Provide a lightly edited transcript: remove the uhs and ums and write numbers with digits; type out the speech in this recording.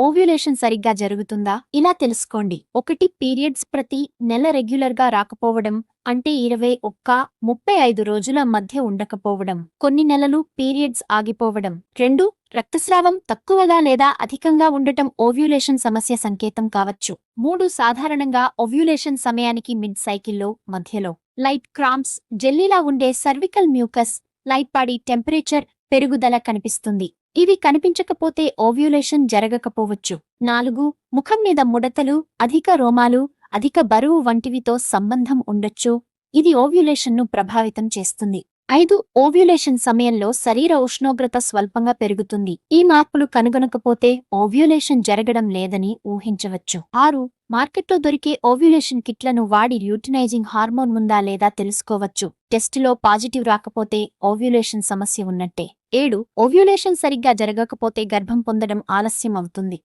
Ovulation సరిగ్గా జరుగుతుందా? ఇలా తెలుసుకోండి. 1 పీరియడ్స్ ప్రతి నెల రెగ్యులర్గా రాకపోవడం, అంటే 21-35 రోజుల మధ్య ఉండకపోవడం. కొన్ని నెలలు పీరియడ్స్ ఆగిపోవడం. 2 రక్తస్రావం తక్కువగా లేదా అధికంగా ఉండటం ఓవ్యులేషన్ సమస్య సంకేతం కావచ్చు. 3 సాధారణంగా ఓవ్యులేషన్ సమయానికి మిడ్ సైకిల్లో మధ్యలో లైట్ క్రాంప్స్, జెల్లీలా ఉండే cervical mucus, light body temperature పెరుగుదల కనిపిస్తుంది. ఇవి కనిపించకపోతే ఓవ్యులేషన్ జరగకపోవచ్చు. 4 ముఖం మీద ముడతలు, అధిక రోమాలు, అధిక బరువు వంటివితో సంబంధం ఉండొచ్చు. ఇది ఓవ్యులేషన్ను ప్రభావితం చేస్తుంది. 5 ఓవ్యులేషన్ సమయంలో శరీర ఉష్ణోగ్రత స్వల్పంగా పెరుగుతుంది. ఈ మార్పులు కనుగొనకపోతే ఓవ్యులేషన్ జరగడం లేదని ఊహించవచ్చు. 6 మార్కెట్లో దొరికే ఓవ్యులేషన్ కిట్లను వాడి ల్యూటినైజింగ్ హార్మోన్ ఉందా లేదా తెలుసుకోవచ్చు. టెస్టులో పాజిటివ్ రాకపోతే ఓవ్యులేషన్ సమస్య ఉన్నట్టే. 7 ఓవ్యులేషన్ సరిగ్గా జరగకపోతే గర్భం పొందడం ఆలస్యం అవుతుంది.